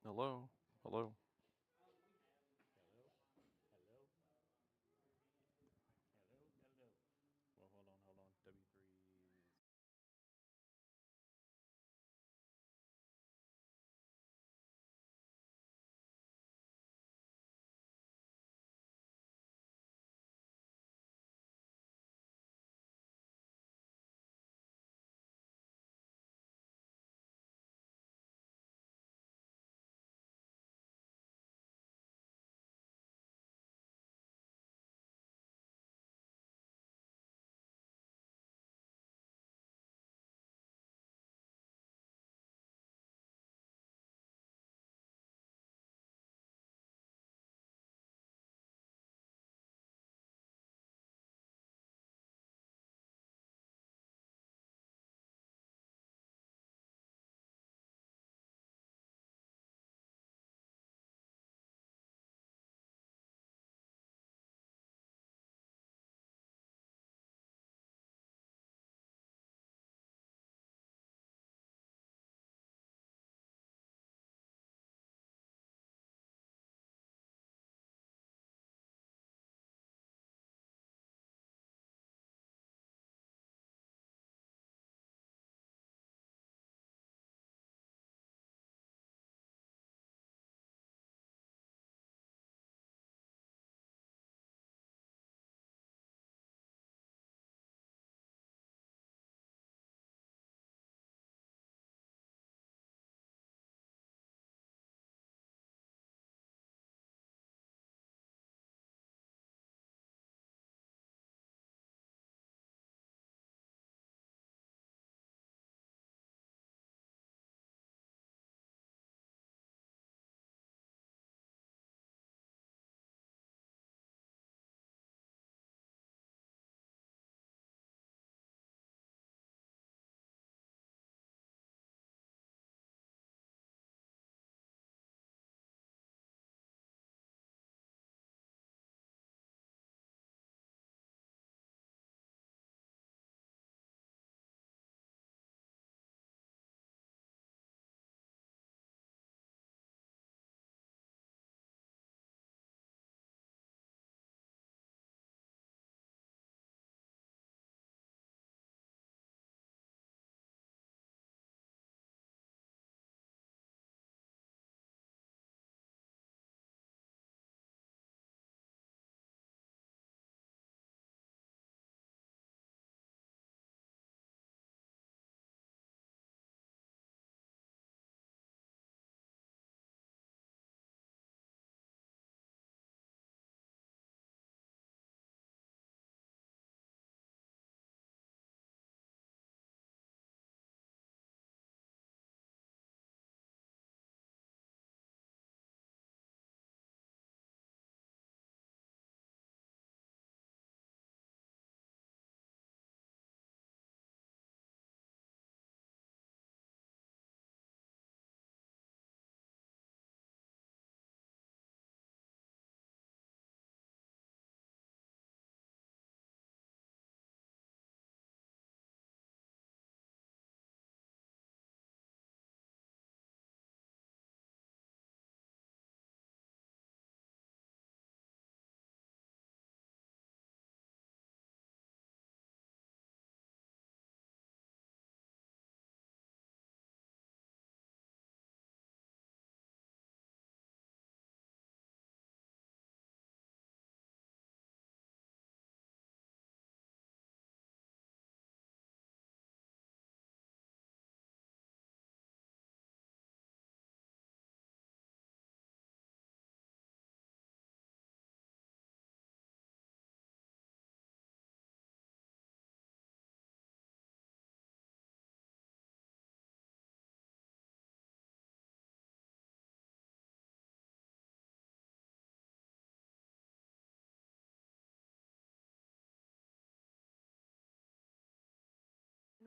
Hello, hello. Hello, hello, hello. Well, hold on. W3 is.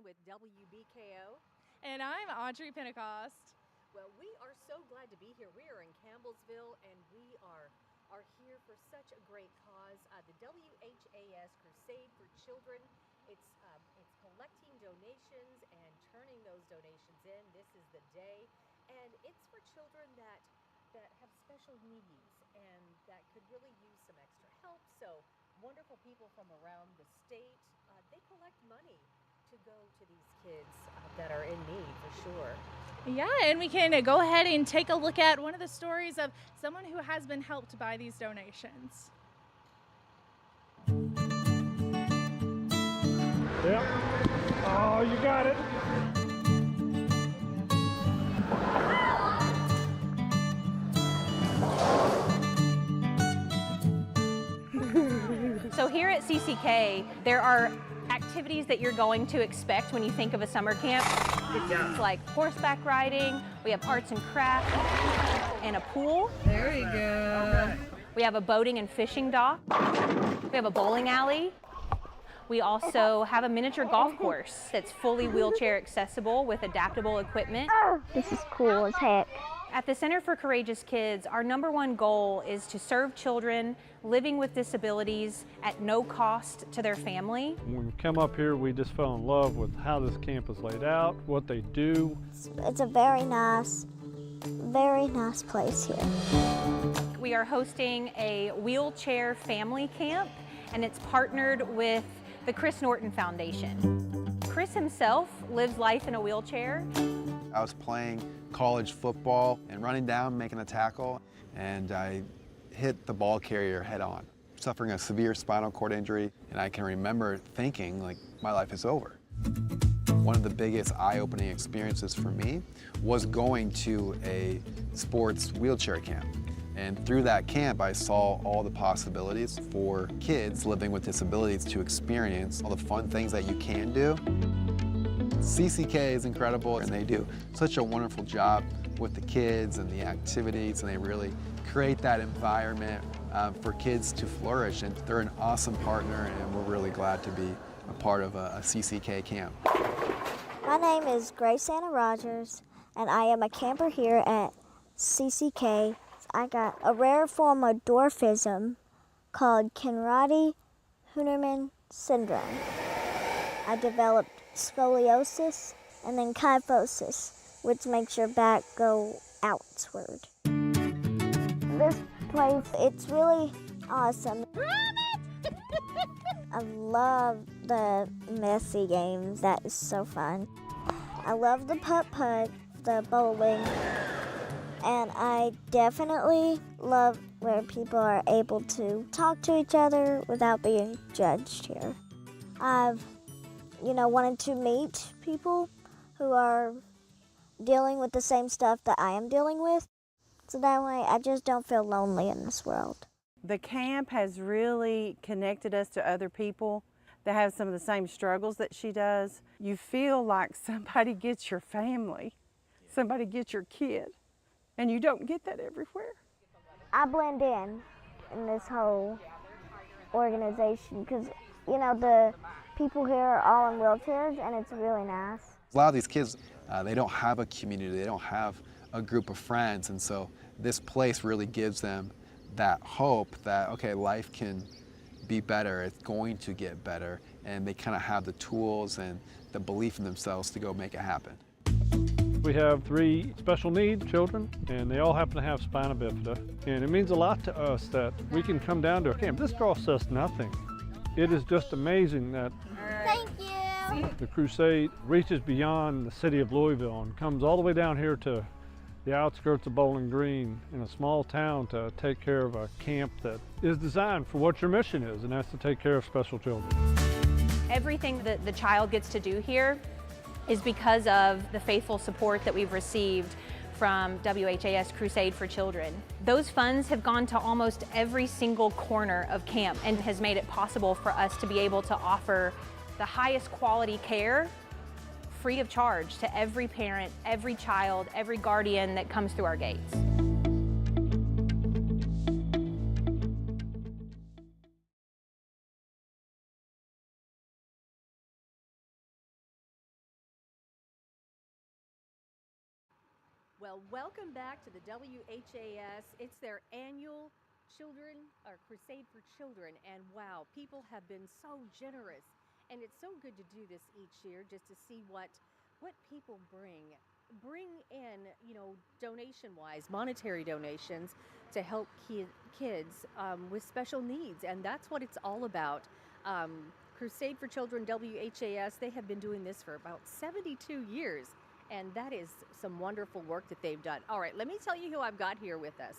With WBKO. And I'm Audrey Pentecost. Well, we are so glad to be here. We are in Campbellsville, and we are here for such a great cause. The WHAS Crusade for Children. It's collecting donations and turning those donations in. This is the day, and it's for children that special needs and that could really use some extra help. So wonderful people from around the state, they collect money to go to these kids that are in need for sure. Yeah, and we can go ahead and take a look at one of the stories of someone who has been helped by these donations. Yep. Oh, you got it. So here at CCK, there are activities that you're going to expect when you think of a summer camp. It's like horseback riding, we have arts and crafts, and a pool. There you go. We have a boating and fishing dock. We have a bowling alley. We also have a miniature golf course that's fully wheelchair accessible with adaptable equipment. This is cool as heck. At the Center for Courageous Kids, our #1 goal is to serve children living with disabilities at no cost to their family. When we come up here, we just fell in love with how this camp is laid out, what they do. It's a very nice place here. We are hosting a wheelchair family camp, and it's partnered with the Chris Norton Foundation. Chris himself lives life in a wheelchair. I was playing college football and running down, making a tackle, and I hit the ball carrier head on, suffering a severe spinal cord injury, and I can remember thinking, like, my life is over. One of the biggest eye-opening experiences for me was going to a sports wheelchair camp. And through that camp, I saw all the possibilities for kids living with disabilities to experience all the fun things that you can do. CCK is incredible, and they do such a wonderful job with the kids and the activities, and they really create that environment for kids to flourish. And they're an awesome partner, and we're really glad to be a part of a CCK camp. My name is Grace Anna Rogers, and I am a camper here at CCK. I got a rare form of dwarfism called Kenradi-Hunerman syndrome. I developed scoliosis and then kyphosis, which makes your back go outward. This place, it's really awesome. I love the messy games. That is so fun. I love the putt-putt, the bowling, and I definitely love where people are able to talk to each other without being judged here. I've, wanted to meet people who are dealing with the same stuff that I am dealing with, so that way I just don't feel lonely in this world. The camp has really connected us to other people that have some of the same struggles that she does. You feel like somebody gets your family, somebody gets your kid, and you don't get that everywhere. I blend in this whole organization because, the people here are all in wheelchairs, and it's really nice. A lot of these kids, they don't have a community, they don't have a group of friends, and so this place really gives them that hope that, okay, life can be better, it's going to get better, and they kind of have the tools and the belief in themselves to go make it happen. We have 3 special needs children, and they all happen to have spina bifida. And it means a lot to us that we can come down to a camp. This costs us nothing. It is just amazing that Thank you. the Crusade reaches beyond the city of Louisville and comes all the way down here to the outskirts of Bowling Green in a small town to take care of a camp that is designed for what your mission is, and that's to take care of special children. Everything that the child gets to do here is because of the faithful support that we've received from WHAS Crusade for Children. Those funds have gone to almost every single corner of camp and has made it possible for us to be able to offer the highest quality care free of charge to every parent, every child, every guardian that comes through our gates. Well, welcome back to the WHAS. It's their annual Crusade for Children, and wow, people have been so generous, and it's so good to do this each year just to see what people bring bring in, donation-wise, monetary donations to help kids with special needs, and that's what it's all about. Crusade for Children, WHAS, they have been doing this for about 72 years, and that is some wonderful work that they've done. All right, let me tell you who I've got here with us.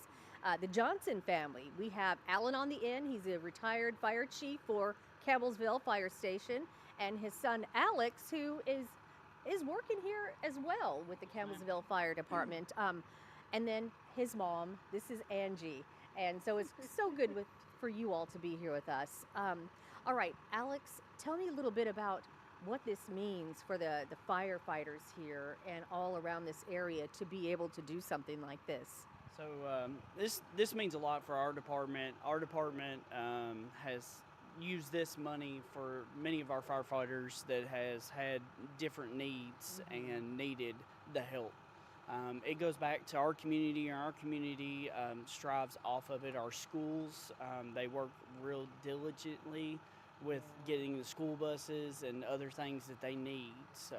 The Johnson family. We have Alan on the end. He's a retired fire chief for Campbellsville Fire Station, and his son Alex, who is working here as well with the Campbellsville Fire Department. And then his mom. This is Angie, and so it's so good for you all to be here with us. All right, Alex, tell me a little bit about what this means for the firefighters here and all around this area to be able to do something like this. So this means a lot for our department. Our department has used this money for many of our firefighters that has had different needs and needed the help. It goes back to our community, and our community strives off of it. Our schools, they work real diligently with getting the school buses and other things that they need. So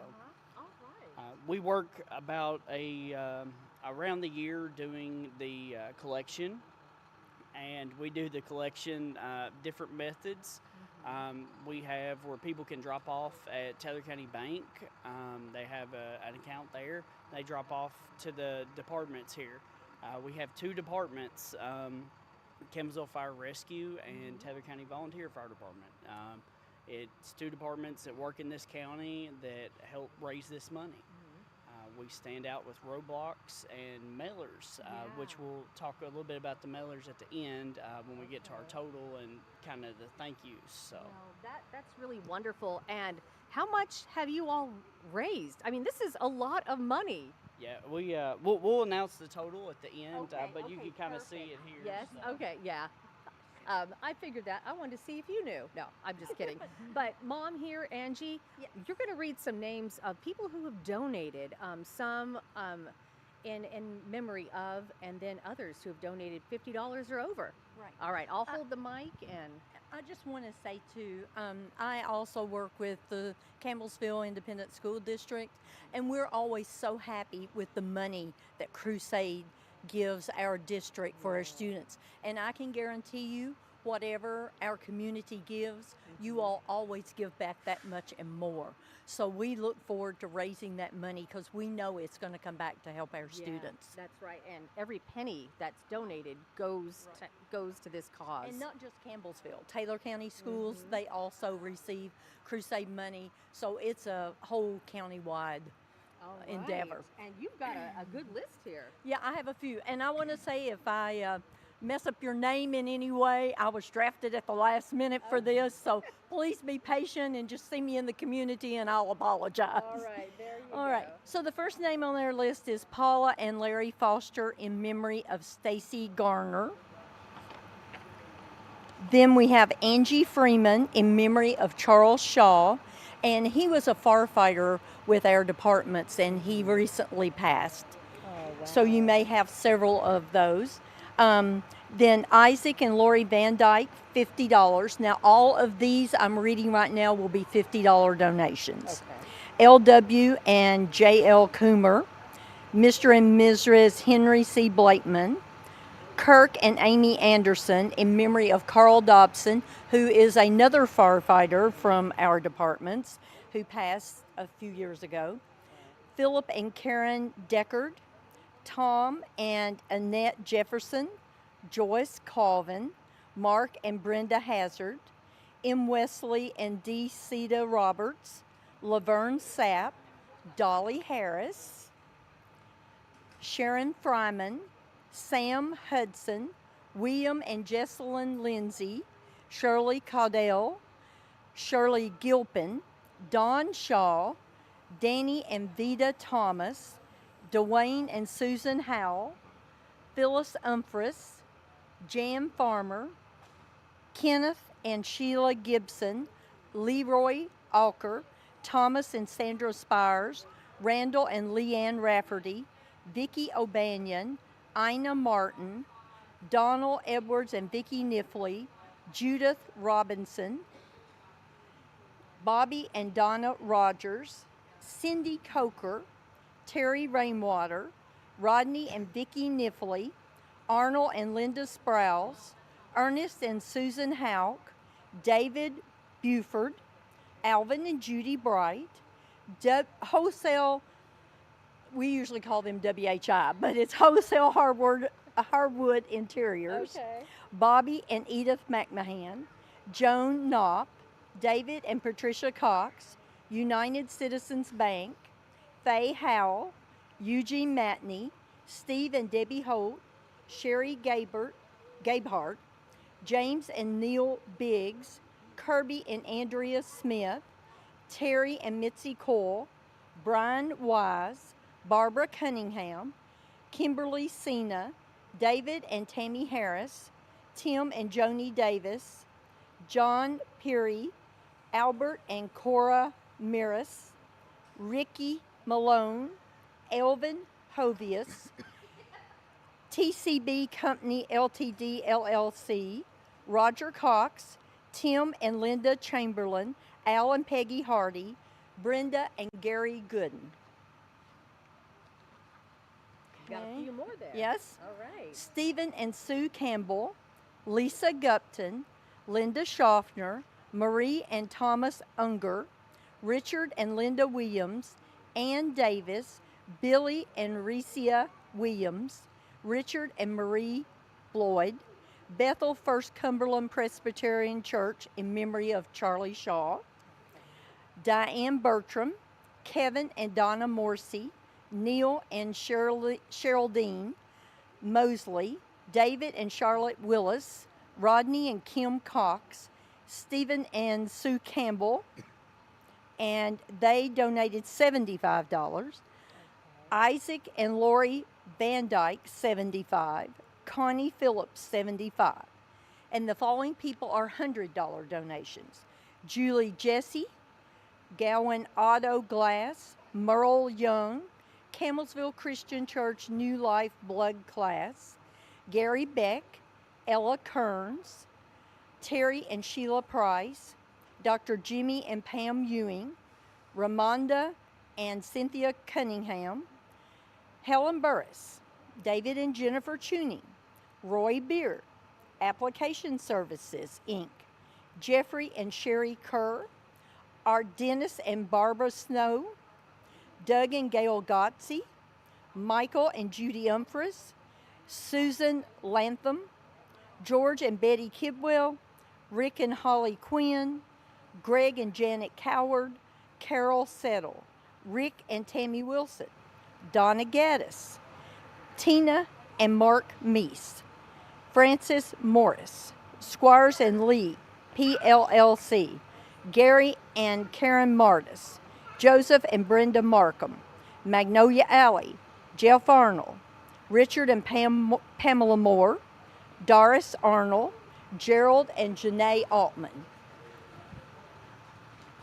we work about around the year doing the collection, and we do the collection different methods. We have where people can drop off at Taylor County Bank. They have an account there. They drop off to the departments here. We have two departments, Campbellsville Fire Rescue and Taylor County Volunteer Fire Department. It's two departments that work in this county that help raise this money. We stand out with roadblocks and mailers, which we'll talk a little bit about the mailers at the end when we get to our total and kind of the thank yous. So that's really wonderful. And how much have you all raised? I mean, this is a lot of money. Yeah, we'll announce the total at the end, but you can kind of see it here. Yes. So. Okay. Yeah. I figured that. I wanted to see if you knew. No, I'm just kidding. But Mom here, Angie, you're going to read some names of people who have donated, some in memory of, and then others who have donated $50 or over. Right. All right, I'll hold the mic. And I just want to say, too, I also work with the Campbellsville Independent School District, and we're always so happy with the money that Crusade gives our district for our students. And I can guarantee you, whatever our community gives, you all always give back that much and more. So we look forward to raising that money because we know it's going to come back to help our students. That's right. And every penny that's donated goes to this cause. And not just Campbellsville. Taylor County Schools, they also receive Crusade money. So it's a whole county-wide endeavor. And you've got a good list here. Yeah, I have a few. And I want to say, if I mess up your name in any way, I was drafted at the last minute for this, so please be patient and just see me in the community and I'll apologize. All right, there you go. All right, so the first name on their list is Paula and Larry Foster in memory of Stacy Garner. Then we have Angie Freeman in memory of Charles Shaw, and he was a firefighter with our departments and he recently passed. Oh, wow. So you may have several of those. Then Isaac and Lori Van Dyke, $50. Now all of these I'm reading right now will be $50 donations. Okay. LW and JL Coomer, Mr. and Mrs. Henry C. Blakeman, Kirk and Amy Anderson in memory of Carl Dobson, who is another firefighter from our departments who passed a few years ago, Philip and Karen Deckard, Tom and Annette Jefferson, Joyce Colvin, Mark and Brenda Hazard, M. Wesley and D. Ceda Roberts, Laverne Sapp, Dolly Harris, Sharon Fryman, Sam Hudson, William and Jesselyn Lindsay, Shirley Caudell, Shirley Gilpin, Don Shaw, Danny and Vida Thomas, Dwayne and Susan Howell, Phyllis Umphris, Jan Farmer, Kenneth and Sheila Gibson, Leroy Alker, Thomas and Sandra Spires, Randall and Leanne Rafferty, Vicki O'Banion, Ina Martin, Donald Edwards and Vicki Nifley, Judith Robinson, Bobby and Donna Rogers, Cindy Coker, Terry Rainwater, Rodney and Vicki Niffley, Arnold and Linda Sprouse, Ernest and Susan Hauk, David Buford, Alvin and Judy Bright, Wholesale, we usually call them WHI, but it's Wholesale Hardwood Interiors, Bobby and Edith McMahon, Joan Knopp, David and Patricia Cox, United Citizens Bank, Faye Howell, Eugene Matney, Steve and Debbie Holt, Sherry Gabehart, James and Neil Biggs, Kirby and Andrea Smith, Terry and Mitzi Coyle, Brian Wise, Barbara Cunningham, Kimberly Sena, David and Tammy Harris, Tim and Joni Davis, John Peary, Albert and Cora Miras, Ricky Malone, Elvin Hovius, TCB Company Ltd LLC, Roger Cox, Tim and Linda Chamberlain, Al and Peggy Hardy, Brenda and Gary Gooden. Got a few more there. Yes. All right. Stephen and Sue Campbell, Lisa Gupton, Linda Schaffner, Marie and Thomas Unger, Richard and Linda Williams, Ann Davis, Billy and Recia Williams, Richard and Marie Floyd, Bethel First Cumberland Presbyterian Church in memory of Charlie Shaw, Diane Bertram, Kevin and Donna Morrissey, Neil and Geraldine Mosley, David and Charlotte Willis, Rodney and Kim Cox, Stephen and Sue Campbell, and they donated $75. Isaac and Lori Van Dyke, $75. Connie Phillips, $75. And the following people are $100 donations. Julie Jesse, Gowan Auto Glass, Merle Young, Campbellsville Christian Church New Life Blood Class, Gary Beck, Ella Kearns, Terry and Sheila Price, Dr. Jimmy and Pam Ewing, Ramonda and Cynthia Cunningham, Helen Burris, David and Jennifer Chuning, Roy Beard, Application Services, Inc., Jeffrey and Sherry Kerr, our Dennis and Barbara Snow, Doug and Gail Gotze, Michael and Judy Humphreys, Susan Lantham, George and Betty Kidwell, Rick and Holly Quinn, Greg and Janet Coward, Carol Settle, Rick and Tammy Wilson, Donna Gaddis, Tina and Mark Meese, Francis Morris, Squires and Lee, PLLC, Gary and Karen Martis, Joseph and Brenda Markham, Magnolia Alley, Jeff Arnold, Richard and Pamela Moore, Doris Arnold, Gerald and Janae Altman.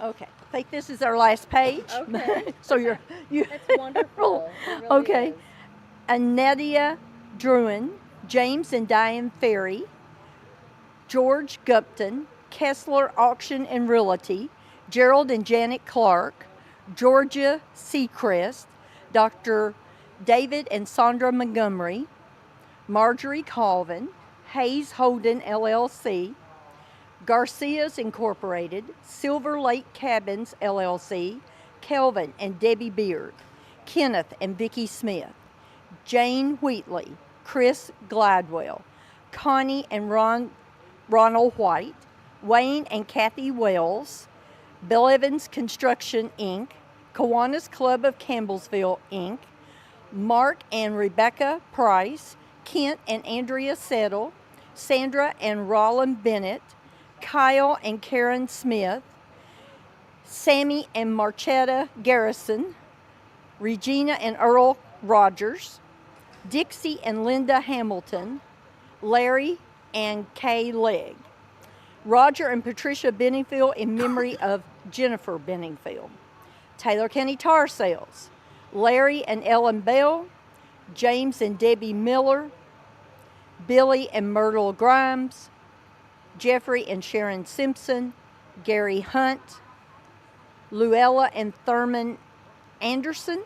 Okay, I think this is our last page. Okay. So you. That's wonderful. It really Okay. is. Anadia Druin, James and Diane Ferry, George Gupton, Kessler Auction and Realty, Gerald and Janet Clark, Georgia Seacrest, Dr. David and Sandra Montgomery, Marjorie Colvin, Hayes Holden LLC, Garcia's Incorporated, Silver Lake Cabins LLC, Kelvin and Debbie Beard, Kenneth and Vicki Smith, Jane Wheatley, Chris Gladwell, Connie and Ronald White, Wayne and Kathy Wells, Bill Evans Construction, Inc., Kiwanis Club of Campbellsville, Inc., Mark and Rebecca Price, Kent and Andrea Settle, Sandra and Roland Bennett, Kyle and Karen Smith, Sammy and Marchetta Garrison, Regina and Earl Rogers, Dixie and Linda Hamilton, Larry and Kay Legg, Roger and Patricia Benningfield in memory of Jennifer Benningfield, Taylor County Tar Sales, Larry and Ellen Bell, James and Debbie Miller, Billy and Myrtle Grimes, Jeffrey and Sharon Simpson, Gary Hunt, Luella and Thurman Anderson,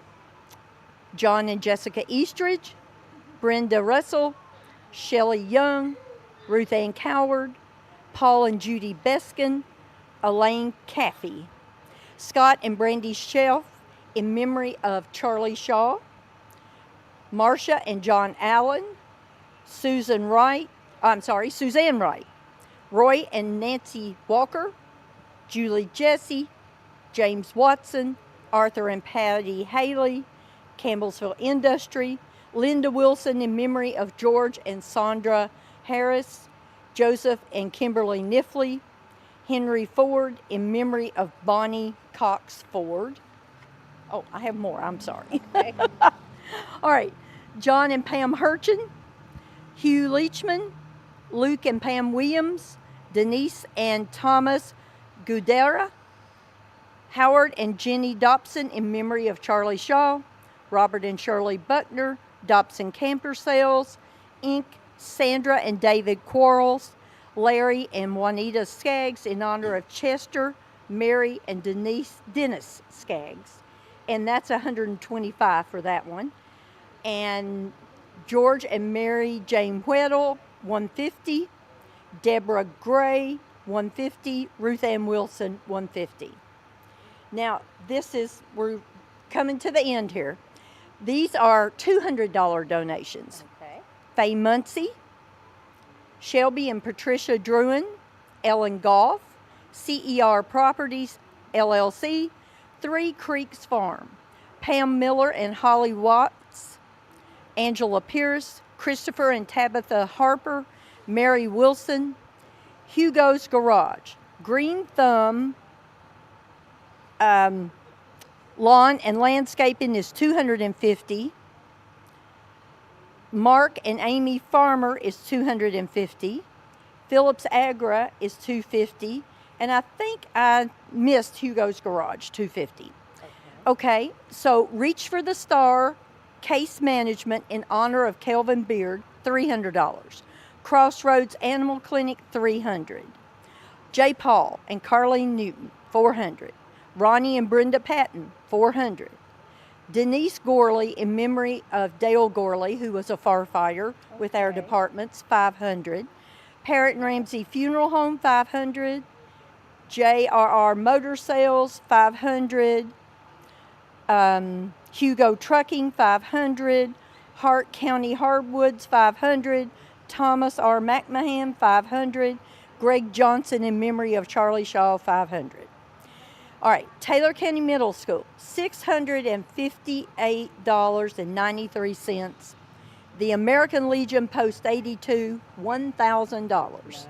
John and Jessica Eastridge, Brenda Russell, Shelley Young, Ruth Ann Coward, Paul and Judy Beskin, Elaine Caffey. Scott and Brandy Shelf in memory of Charlie Shaw, Marcia and John Allen, Suzanne Wright, Roy and Nancy Walker, Julie Jesse, James Watson, Arthur and Patty Haley, Campbellsville Industry, Linda Wilson in memory of George and Sandra Harris, Joseph and Kimberly Niffley, Henry Ford in memory of Bonnie Cox Ford. Oh, I have more, I'm sorry. All right, John and Pam Hurchin, Hugh Leachman, Luke and Pam Williams, Denise and Thomas Gudera, Howard and Jenny Dobson in memory of Charlie Shaw, Robert and Shirley Buckner, Dobson Camper Sales, Inc., Sandra and David Quarles, Larry and Juanita Skaggs in honor of Chester, Mary, and Dennis Skaggs. And that's $125 for that one. And George and Mary Jane Weddle, $150. Deborah Gray, $150. Ruth Ann Wilson, $150. Now, we're coming to the end here. These are $200 donations. Okay. Faye Muncie, Shelby and Patricia Druin, Ellen Goff, CER Properties, LLC, Three Creeks Farm, Pam Miller and Holly Watts, Angela Pierce, Christopher and Tabitha Harper, Mary Wilson, Hugo's Garage, Green Thumb, Lawn and Landscaping is $250. Mark and Amy Farmer is $250. Phillips Agra is $250. And I think I missed Hugo's Garage, $250. Okay, so Reach for the Star Case Management in honor of Kelvin Beard, $300. Crossroads Animal Clinic, $300. J. Paul and Carlene Newton, $400. Ronnie and Brenda Patton, $400. Denise Gorley in memory of Dale Gorley, who was a firefighter with our departments, $500. Parrott and Ramsey Funeral Home, $500. JRR Motor Sales, $500. Hugo Trucking, $500. Hart County Hardwoods, $500. Thomas R. McMahon, $500. Greg Johnson in memory of Charlie Shaw, $500. All right, Taylor County Middle School, $658.93. The American Legion Post 82, $1,000. Nice.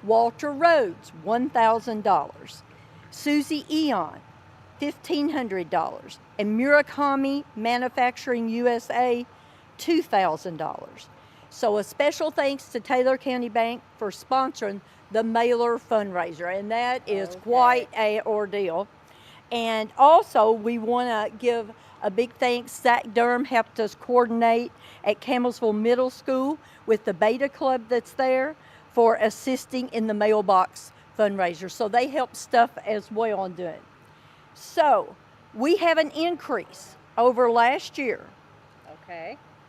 Walter Rhodes, $1,000. Susie Eon, $1,500. And Murakami Manufacturing USA, $2,000. So a special thanks to Taylor County Bank for sponsoring the mailer fundraiser, and that is quite an ordeal. And also, we want to give a big thanks. Zach Durham helped us coordinate at Campbellsville Middle School with the Beta Club that's there for assisting in the mailbox fundraiser. So they help stuff as well on doing it. So we have an increase over last year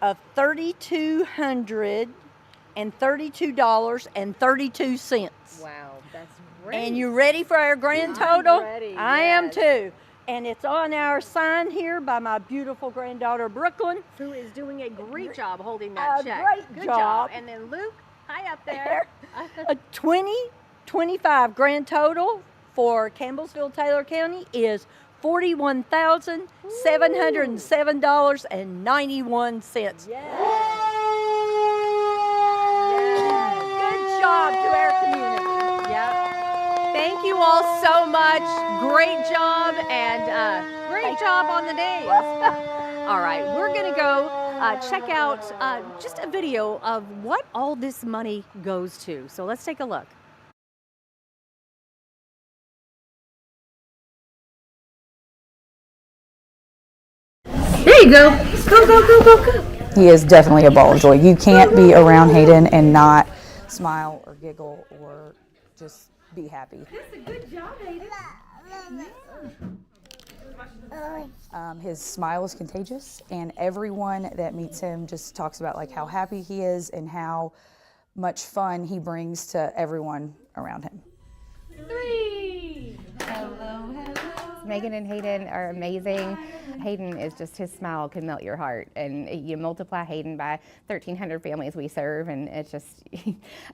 of $3,232.32. Wow, that's great. And you ready for our grand total? I'm ready, I am yes. too. And it's on our sign here by my beautiful granddaughter Brooklyn. Who is doing a great job holding that A check. great Good job. And then Luke, hi up there. A 2025 grand total for Campbellsville, Taylor County is $41,707.91. Good job to our community. Yep. Thank you all so much. Great job and great job on the days. All right, we're going to go check out just a video of what all this money goes to. So let's take a look. There you go. Go, go, go, go, go. He is definitely a ball of joy. You can't be around Hayden and not smile or giggle or just be happy. That's a good job, Hayden. His smile is contagious, and everyone that meets him just talks about like how happy he is and how much fun he brings to everyone around him. 3. Megan and Hayden are amazing. Hayden is just, his smile can melt your heart, and you multiply Hayden by 1,300 families we serve, and it's just,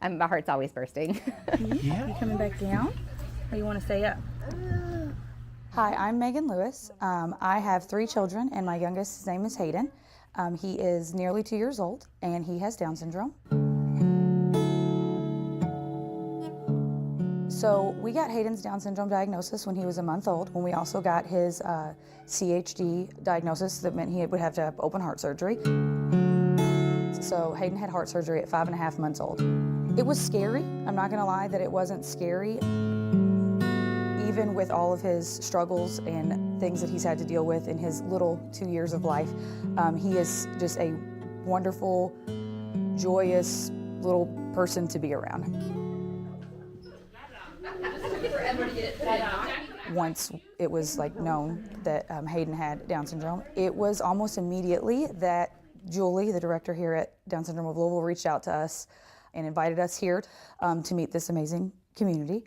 my heart's always bursting. Yeah. You coming back down, or you want to stay up? Hi, I'm Megan Lewis. I have 3 children, and my youngest, his name is Hayden. He is nearly 2 years old, and he has Down syndrome. So we got Hayden's Down syndrome diagnosis when he was a month old, when we also got his CHD diagnosis that meant he would have to have open heart surgery. So Hayden had heart surgery at 5.5 months old. It was scary. I'm not gonna lie that it wasn't scary. Even with all of his struggles and things that he's had to deal with in his little 2 years of life, he is just a wonderful, joyous little person to be around. Once it was like known that Hayden had Down syndrome, it was almost immediately that Julie, the director here at Down Syndrome of Louisville, reached out to us and invited us here to meet this amazing community.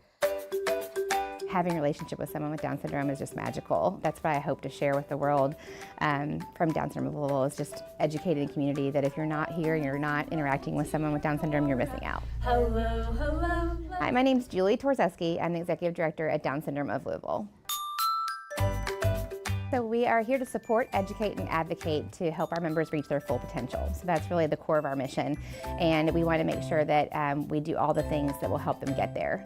Having a relationship with someone with Down syndrome is just magical. That's what I hope to share with the world from Down syndrome of Louisville, is just educating the community that if you're not here and you're not interacting with someone with Down syndrome, you're missing out. Hello, hello. Hi, my name's Julie Torzeski. I'm the executive director at Down syndrome of Louisville. So we are here to support, educate, and advocate to help our members reach their full potential. So that's really the core of our mission, and we want to make sure that we do all the things that will help them get there.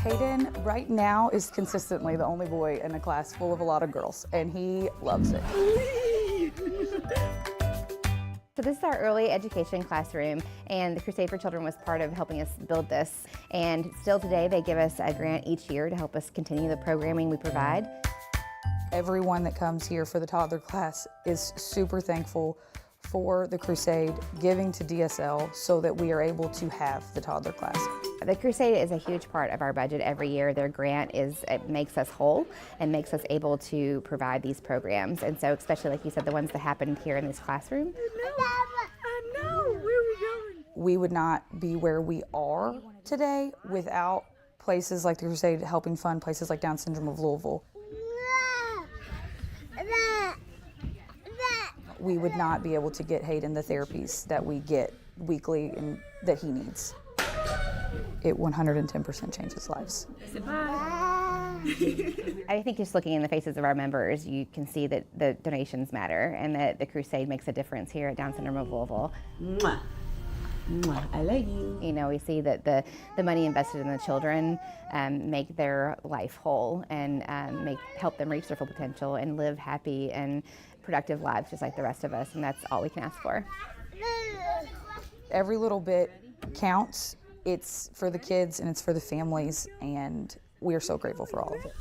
Hayden right now is consistently the only boy in a class full of a lot of girls, and he loves it. So this is our early education classroom, and the Crusade for Children was part of helping us build this. And still today, they give us a grant each year to help us continue the programming we provide. Everyone that comes here for the toddler class is super thankful for the Crusade giving to DSL so that we are able to have the toddler class. The Crusade is a huge part of our budget every year. Their grant it makes us whole and makes us able to provide these programs. And so especially like you said, the ones that happened here in this classroom. I know, where are we going? We would not be where we are today without places like the Crusade helping fund places like Down Syndrome of Louisville. We would not be able to get Hayden the therapies that we get weekly and that he needs. It 110% changes lives. I think just looking in the faces of our members, you can see that the donations matter and that the Crusade makes a difference here at Down Syndrome of Louisville. Mwah. Mwah. I love you. You know, we see that the money invested in the children make their life whole and help them reach their full potential and live happy and productive lives just like the rest of us, and that's all we can ask for. Every little bit counts. It's for the kids and it's for the families, and we are so grateful for all of it.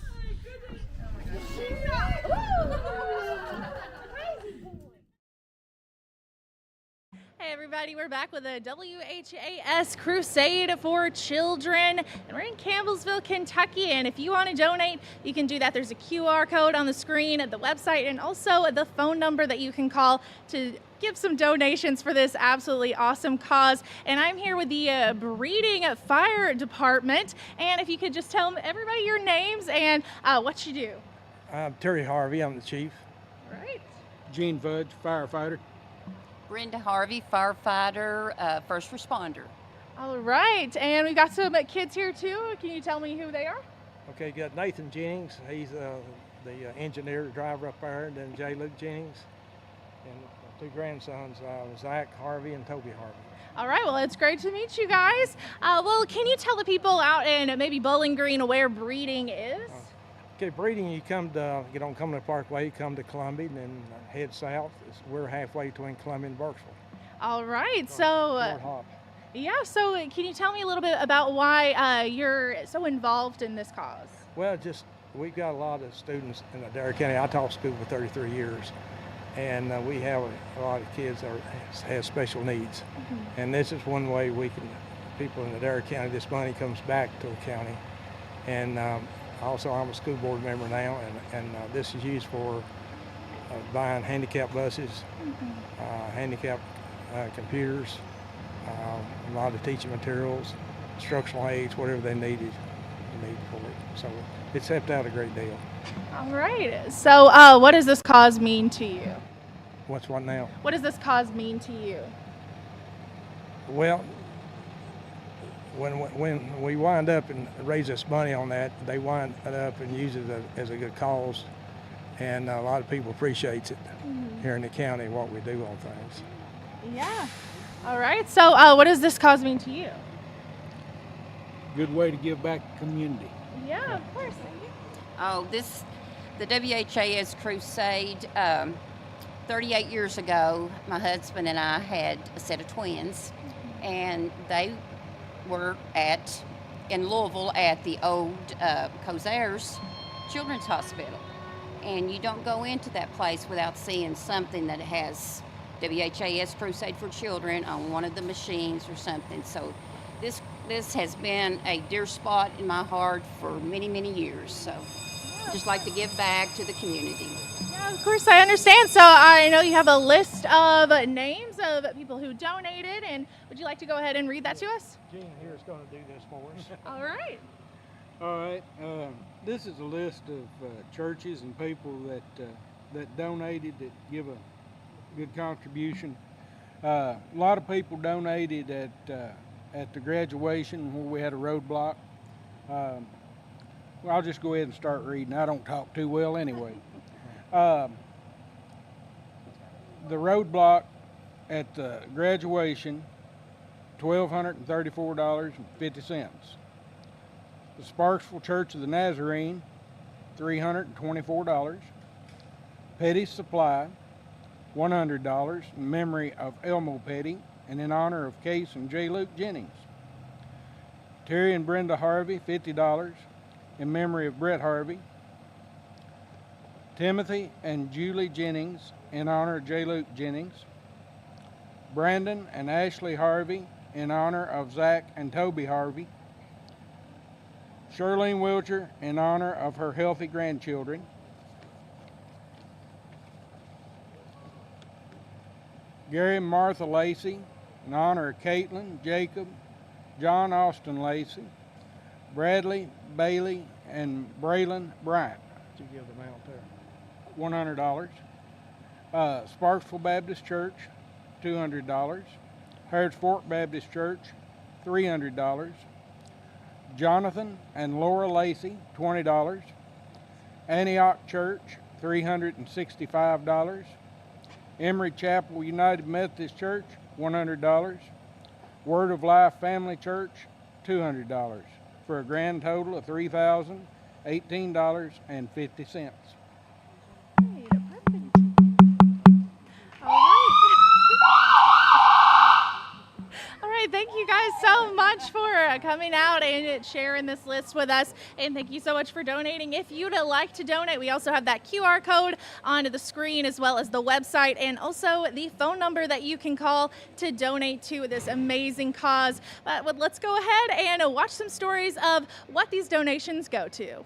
Hey everybody, we're back with a WHAS Crusade for Children, and we're in Campbellsville, Kentucky, and if you want to donate, you can do that. There's a QR code on the screen at the website and also the phone number that you can call to give some donations for this absolutely awesome cause. And I'm here with the Breeding Fire Department, and if you could just tell everybody your names and what you do. I'm Terry Harvey, I'm the chief. Right. Gene Fudge, firefighter. Brenda Harvey, firefighter, first responder. All right, and we've got some kids here too. Can you tell me who they are? Okay, you got Nathan Jennings, he's the engineer, driver up there, and then J. Luke Jennings, and 2 grandsons, Zach Harvey and Toby Harvey. All right, well, it's great to meet you guys. Well, can you tell the people out in maybe Bowling Green where breeding is? Okay, breeding, you don't come to the Parkway, you come to Columbia and then head south. We're halfway between Columbia and Burkesville. All right, so yeah, so can you tell me a little bit about why you're so involved in this cause? Well, we've got a lot of students in Adair County. I taught school for 33 years, and we have a lot of kids that have special needs. Mm-hmm. And this is one way people in Adair County, this money comes back to the county. And Also, I'm a school board member now, and this is used for buying handicap buses, handicap computers, a lot of teaching materials, instructional aids, whatever they need for it. So it's helped out a great deal. All right. So what does this cause mean to you? What's what now? What does this cause mean to you? Well, when we wind up and raise this money on that, they wind it up and use it as a good cause, and a lot of people appreciate it here in the county, what we do on things. Yeah. All right. So what does this cause mean to you? Good way to give back to the community. Yeah, of course. Oh, the WHAS Crusade, 38 years ago, my husband and I had a set of twins, and they were in Louisville at the old Cosaires Children's Hospital. And you don't go into that place without seeing something that has WHAS Crusade for Children on one of the machines or something. So this has been a dear spot in my heart for many, many years. So I just like to give back to the community. Yeah, of course, I understand. So I know you have a list of names of people who donated, and would you like to go ahead and read that to us? Gene here is going to do this for us. All right. All right. This is a list of churches and people that donated, that give a good contribution. A lot of people donated at the graduation where we had a roadblock. Well, I'll just go ahead and start reading. I don't talk too well anyway. The roadblock at the graduation, $1,234.50. The Sparksville Church of the Nazarene, $324. Petty's Supply, $100 in memory of Elmo Petty and in honor of Case and J. Luke Jennings. Terry and Brenda Harvey, $50 in memory of Brett Harvey. Timothy and Julie Jennings in honor of J. Luke Jennings. Brandon and Ashley Harvey in honor of Zach and Toby Harvey. Charlene Wilcher in honor of her healthy grandchildren. Gary and Martha Lacey in honor of Caitlin, Jacob, John Austin Lacey, Bradley, Bailey, and Braylon Bryant. Did you give the amount there? $100. Sparksville Baptist Church, $200. Harrods Fork Baptist Church, $300. Jonathan and Laura Lacey, $20. Antioch Church, $365. Emory Chapel United Methodist Church, $100. Word of Life Family Church, $200, for a grand total of $3,018.50. All right, thank you guys so much for coming out and sharing this list with us, and thank you so much for donating. If you'd like to donate, we also have that QR code on the screen, as well as the website, and also the phone number that you can call to donate to this amazing cause. But let's go ahead and watch some stories of what these donations go to.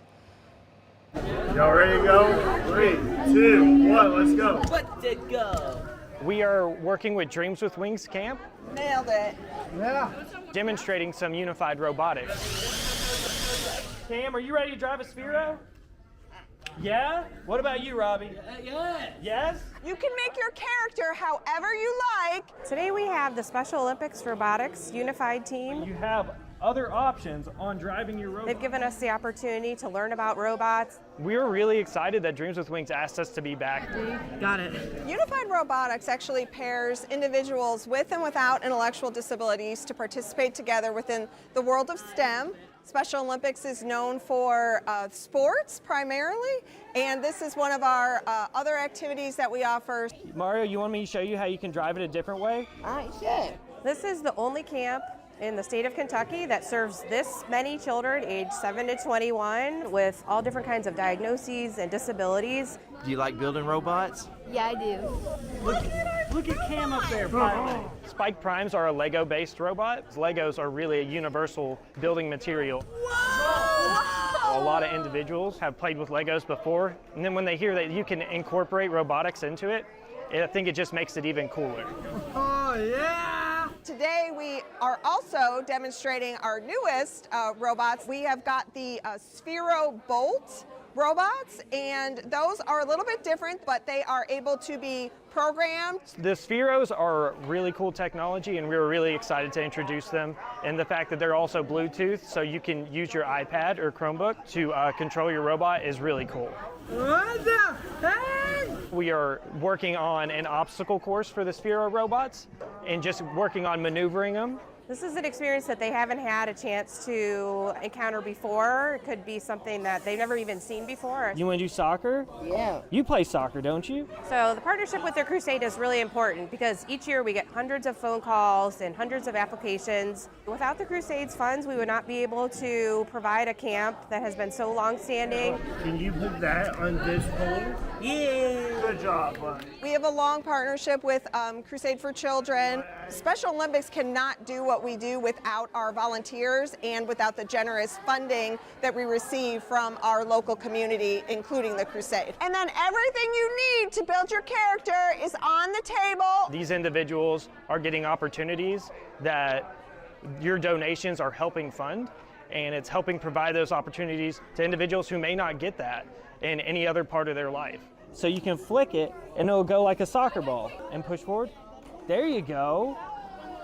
Y'all ready to go? 3, 2, 1, let's go. Let it go. We are working with Dreams with Wings Camp. Nailed it. Yeah. Demonstrating some unified robotics. Cam, are you ready to drive a Sphero? Yeah? What about you, Robbie? Yes. Yes? You can make your character however you like. Today we have the Special Olympics Robotics Unified Team. You have other options on driving your robot. They've given us the opportunity to learn about robots. We were really excited that Dreams with Wings asked us to be back. Got it. Unified Robotics actually pairs individuals with and without intellectual disabilities to participate together within the world of STEM. Special Olympics is known for sports primarily, and this is one of our other activities that we offer. Mario, you want me to show you how you can drive it a different way? Sure. This is the only camp in the state of Kentucky that serves this many children aged 7 to 21 with all different kinds of diagnoses and disabilities. Do you like building robots? Yeah, I do. Look at Cam up there. Spike Primes are a Lego-based robot. Legos are really a universal building material. Whoa! A lot lot of individuals have played with Legos before, and then when they hear that you can incorporate robotics into it, I think it just makes it even cooler. Oh, yeah! Today we are also demonstrating our newest robots. We have got the Sphero Bolt robots, and those are a little bit different, but they are able to be programmed. The Spheros are really cool technology, and we were really excited to introduce them, and the fact that they're also Bluetooth, so you can use your iPad or Chromebook to control your robot is really cool. What the heck? We are working on an obstacle course for the Sphero robots and just working on maneuvering them. This is an experience that they haven't had a chance to encounter before. It could be something that they've never even seen before. You want to do soccer? Yeah. You play soccer, don't you? So the partnership with the Crusade is really important because each year we get hundreds of phone calls and hundreds of applications. Without the Crusade's funds, we would not be able to provide a camp that has been so long-standing. Can you put that on this pole? Yeah! Good job, buddy. We have a long partnership with Crusade for Children. Special Olympics cannot do what we do without our volunteers and without the generous funding that we receive from our local community, including the Crusade. And then everything you need to build your character is on the table. These individuals are getting opportunities that your donations are helping fund, and it's helping provide those opportunities to individuals who may not get that in any other part of their life. So you can flick it and it'll go like a soccer ball and push forward. There you go.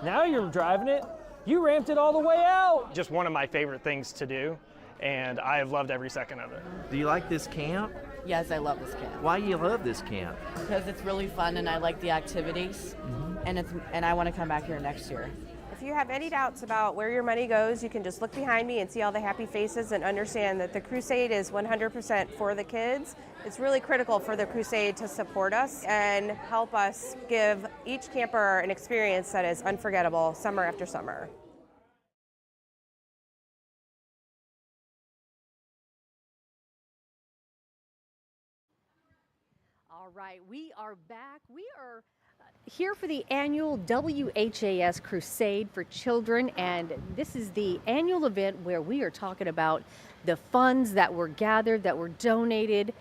Now you're driving it. You ramped it all the way out. Just one of my favorite things to do, and I have loved every second of it. Do you like this camp? Yes, I love this camp. Why do you love this camp? Because it's really fun and I like the activities, and I want to come back here next year. If you have any doubts about where your money goes, you can just look behind me and see all the happy faces and understand that the Crusade is 100% for the kids. It's really critical for the Crusade to support us and help us give each camper an experience that is unforgettable summer after summer. All right, we are back. We are here for the annual WHAS Crusade for Children, and this is the annual event where we are talking about the funds that were gathered, that were donated,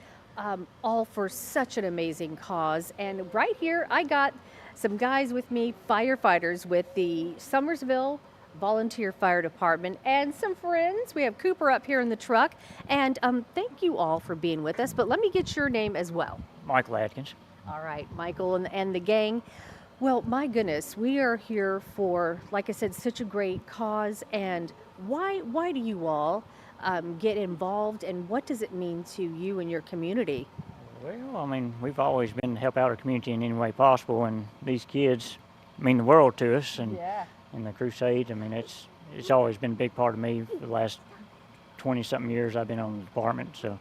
all for such an amazing cause. And right here, I got some guys with me, firefighters with the Summersville Volunteer Fire Department, and some friends. We have Cooper up here in the truck, and thank you all for being with us, but let me get your name as well. Michael Atkins. All right, Michael and the gang. Well, my goodness, we are here for, like I said, such a great cause. And why do you all get involved, and what does it mean to you and your community? Well, I mean, we've always been to help out our community in any way possible, and these kids mean the world to us. And in the Crusade, I mean, it's always been a big part of me for the last 20-something years I've been on the department, so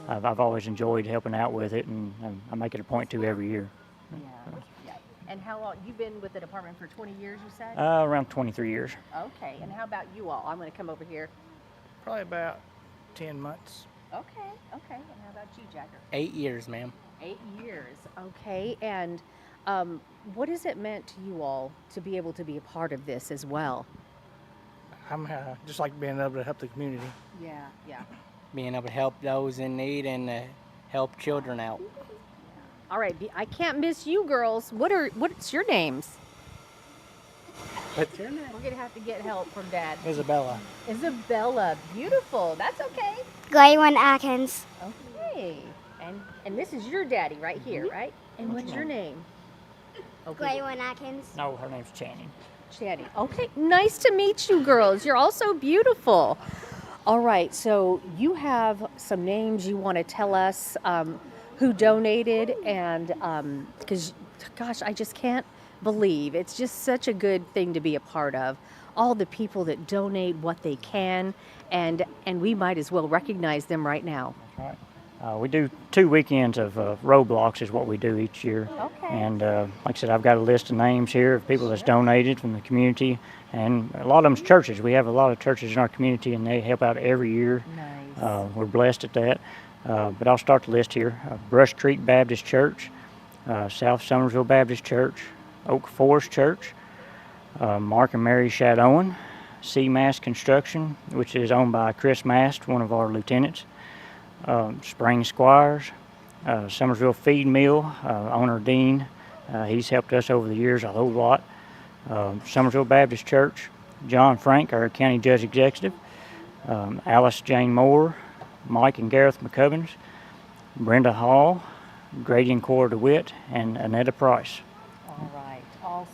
I've always enjoyed helping out with it, and I make it a point to every year. Yeah. And how long, you've been with the department for 20 years, you said? Around 23 years. Okay, and how about you all? I'm going to come over here. Probably about 10 months. Okay, and how about you, Jacker? 8 years, ma'am. 8 years, okay, and what has it meant to you all to be able to be a part of this as well? I'm just like being able to help the community. Yeah. Being able to help those in need and help children out. All right, I can't miss you girls. What's your names? What's your name? We're gonna have to get help from Dad. Isabella. Isabella, beautiful. That's okay. Graywin Atkins. Okay, and this is your daddy right here, right? And what's your name? Graywin Atkins. No, her name's Channing. Channing. Okay, nice to meet you girls. You're all so beautiful. All right, so you have some names you want to tell us who donated, and because, gosh, I just can't believe it's just such a good thing to be a part of. All the people that donate what they can, and we might as well recognize them right now. That's right. We do 2 weekends of roadblocks is what we do each year. Okay. And like I said, I've got a list of names here of people that's donated from the community, and a lot of them's churches. We have a lot of churches in our community, and they help out every year. Nice. We're blessed at that. But I'll start the list here. Brush Creek Baptist Church, South Summersville Baptist Church, Oak Forest Church, Mark and Mary Shadowan, C. Mast Construction, which is owned by Chris Mast, one of our lieutenants, Spring Squires, Summersville Feed Mill, owner Dean. He's helped us over the years a whole lot. Summersville Baptist Church, John Frank, our County Judge Executive, Alice Jane Moore, Mike and Gareth McCubbins, Brenda Hall, Grady and Cora DeWitt, and Annetta Price. All right, all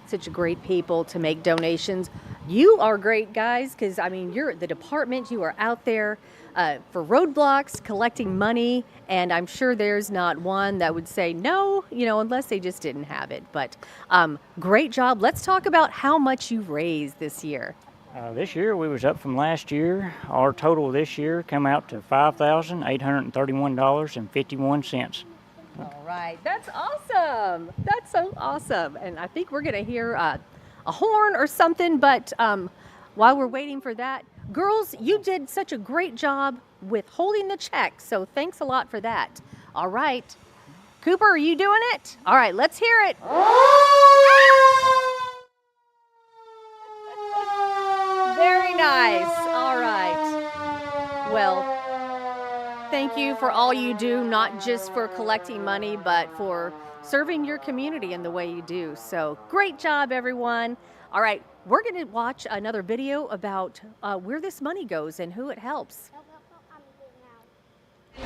such great people to make donations. You are great guys, because I mean, you're the department, you are out there for roadblocks, collecting money, and I'm sure there's not one that would say no, you know, unless they just didn't have it. But great job. Let's talk about how much you've raised this year. This year we was up from last year. Our total this year come out to $5,831.51. All right, that's awesome. That's so awesome. And I think we're gonna hear a horn or something, but while we're waiting for that, girls, you did such a great job with holding the check, so thanks a lot for that. All right, Cooper, are you doing it? All right, let's hear it. Very nice. All right. Well, thank you for all you do, not just for collecting money, but for serving your community in the way you do. So great job, everyone. All right, we're going to watch another video about where this money goes and who it helps. So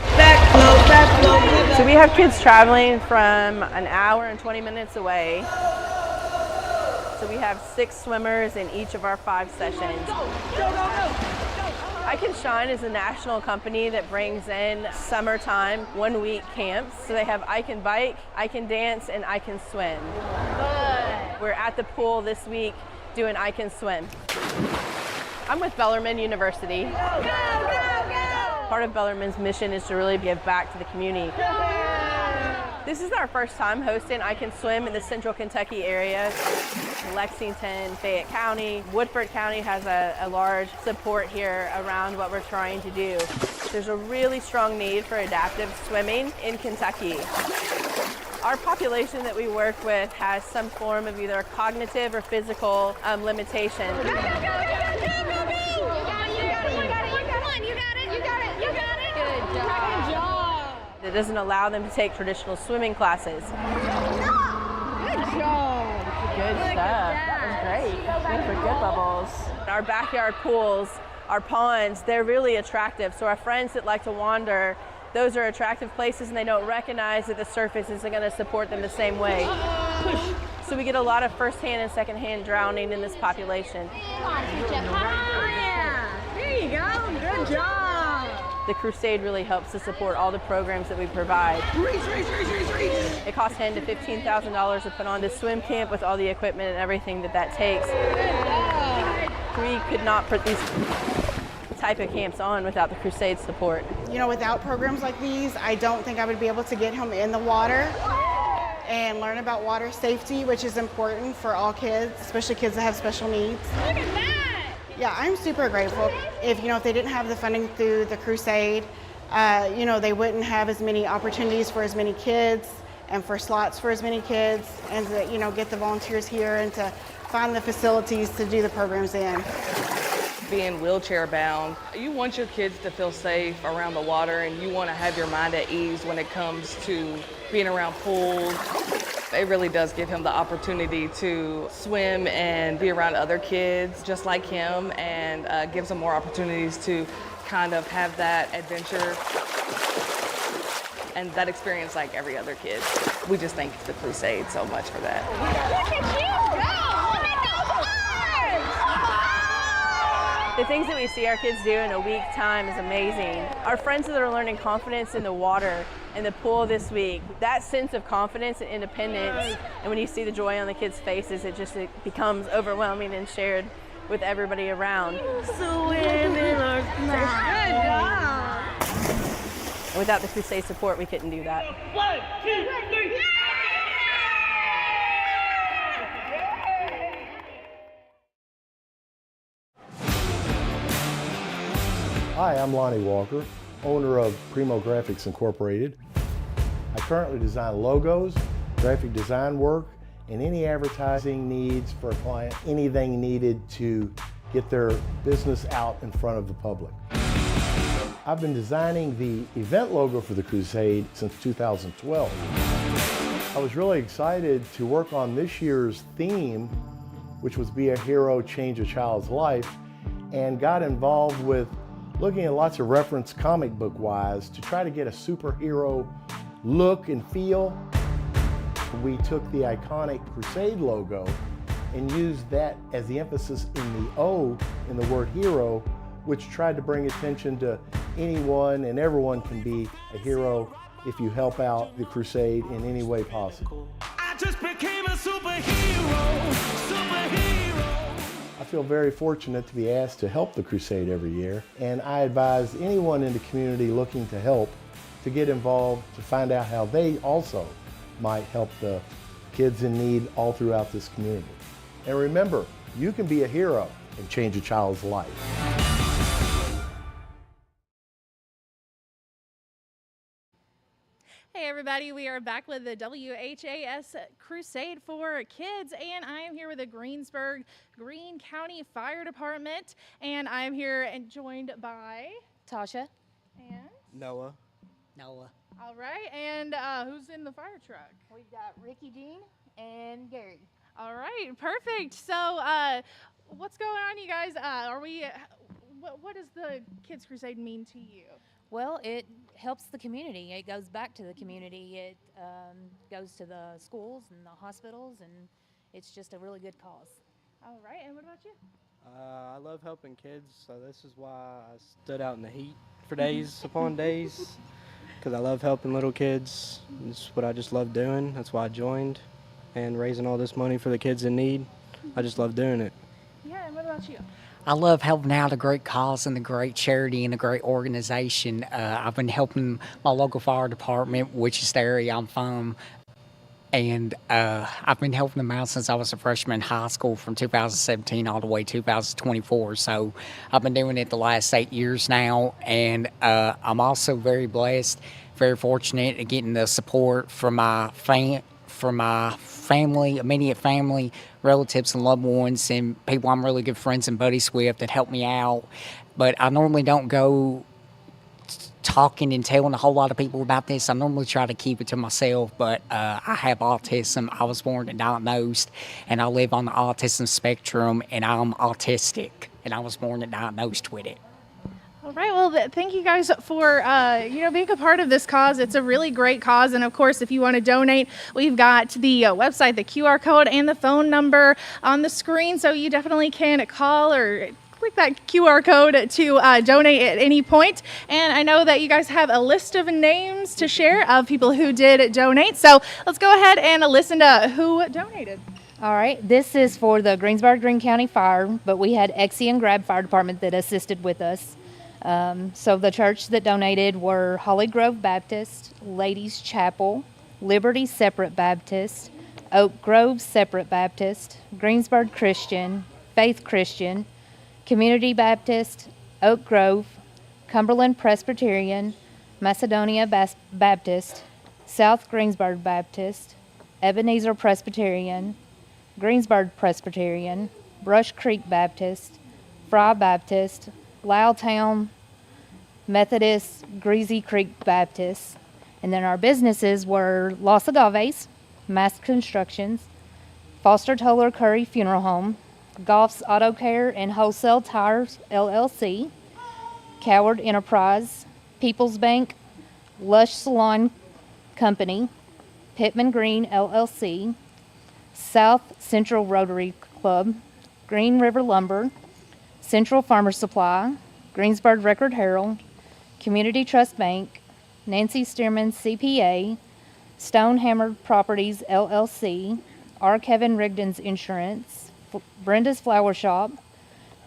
we have kids traveling from an hour and 20 minutes away. So we have 6 swimmers in each of our 5 sessions. I Can Shine is a national company that brings in summertime 1-week camps. So they have I Can Bike, I Can Dance, and I Can Swim. We're at the pool this week doing I Can Swim. I'm with Bellarmine University. Part of Bellarmine's mission is to really give back to the community. This is our first time hosting I Can Swim in the central Kentucky area. Lexington, Fayette County, Woodford County has a large support here around what we're trying to do. There's a really strong need for adaptive swimming in Kentucky. Our population that we work with has some form of either cognitive or physical limitation. It doesn't allow them to take traditional swimming classes. Good job. Good stuff. That was great. Good for good bubbles. Our backyard pools, our ponds, they're really attractive. So our friends that like to wander, those are attractive places and they don't recognize that the surface isn't going to support them the same way. So we get a lot of first-hand and second-hand drowning in this population. There you go. Good job. The Crusade really helps to support all the programs that we provide. It costs $10,000 to $15,000 to put on this swim camp with all the equipment and everything that takes. We could not put these type of camps on without the Crusade support. You know, without programs like these, I don't think I would be able to get him in the water and learn about water safety, which is important for all kids, especially kids that have special needs. Look at that! Yeah, I'm super grateful. If they didn't have the funding through the Crusade, they wouldn't have as many opportunities for as many kids and for slots for as many kids, and to, get the volunteers here and to find the facilities to do the programs in. Being wheelchair bound, you want your kids to feel safe around the water, and you want to have your mind at ease when it comes to being around pools. It really does give him the opportunity to swim and be around other kids just like him, and gives him more opportunities to kind of have that adventure and that experience like every other kid. We just thank the Crusade so much for that. Look at you go! Look at those arms! The things that we see our kids do in a week's time is amazing. Our friends that are learning confidence in the water in the pool this week, that sense of confidence and independence, and when you see the joy on the kids' faces, it becomes overwhelming and shared with everybody around. Swimming or flying. Good job! Without the Crusade support, we couldn't do that. 1, 2, 3. Hi, I'm Lonnie Walker, owner of Primo Graphics Incorporated. I currently design logos, graphic design work, and any advertising needs for a client, anything needed to get their business out in front of the public. I've been designing the event logo for the Crusade since 2012. I was really excited to work on this year's theme, which was Be a Hero, Change a Child's Life, and got involved with looking at lots of reference comic book wise to try to get a superhero look and feel. We took the iconic Crusade logo and used that as the emphasis in the O in the word hero, which tried to bring attention to anyone and everyone can be a hero if you help out the Crusade in any way possible. I just became a superhero. I feel very fortunate to be asked to help the Crusade every year, and I advise anyone in the community looking to help to get involved to find out how they also might help the kids in need all throughout this community. And remember, you can be a hero and change a child's life. Hey everybody, we are back with the WHAS Crusade for Kids, and I am here with the Greensburg Greene County Fire Department, and I'm here and joined by Tasha and Noah. all right, and who's in the fire truck? We've got Ricky Dean and Gary. All right, perfect. So, what's going on, you guys? What does the Kids Crusade mean to you? Well, it helps the community. It goes back to the community. It goes to the schools and the hospitals, and it's just a really good cause. All right, and what about you? I love helping kids, so this is why I stood out in the heat for days upon days, because I love helping little kids. It's what I just love doing. That's why I joined, and raising all this money for the kids in need. I just love doing it. Yeah, and what about you? I love helping out a great cause and a great charity and a great organization. I've been helping my local fire department, which is the area I'm from, and I've been helping them out since I was a freshman in high school from 2017 all the way to 2024. So I've been doing it the last 8 years now, and I'm also very blessed, very fortunate at getting the support from my family, immediate family, relatives and loved ones, and people I'm really good friends and buddies with that help me out. But I normally don't go talking and telling a whole lot of people about this. I normally try to keep it to myself, but I have autism. I was born and diagnosed, and I live on the autism spectrum, and I'm autistic, and I was born and diagnosed with it. All right, well, thank you guys for being a part of this cause. It's a really great cause, and of course, if you want to donate, we've got the website, the QR code, and the phone number on the screen, so you definitely can call or click that QR code to donate at any point. And I know that you guys have a list of names to share of people who did donate, so let's go ahead and listen to who donated. All right, this is for the Greensburg Greene County Fire, but we had Exie and Grab Fire Department that assisted with us. So the church that donated were Holly Grove Baptist, Ladies Chapel, Liberty Separate Baptist, Oak Grove Separate Baptist, Greensburg Christian, Faith Christian, Community Baptist, Oak Grove, Cumberland Presbyterian, Macedonia Baptist, South Greensburg Baptist, Ebenezer Presbyterian, Greensburg Presbyterian, Brush Creek Baptist, Fry Baptist, Lowtown Methodist, Greasy Creek Baptist. And then our businesses were Los Agaves, Mass Constructions, Foster Toller Curry Funeral Home, Goff's Auto Care and Wholesale Tires LLC, Coward Enterprise, People's Bank, Lush Salon Company, Pittman Green LLC, South Central Rotary Club, Green River Lumber, Central Farmer Supply, Greensburg Record Herald, Community Trust Bank, Nancy Stearman CPA, Stonehammer Properties LLC, R. Kevin Rigdon's Insurance, Brenda's Flower Shop,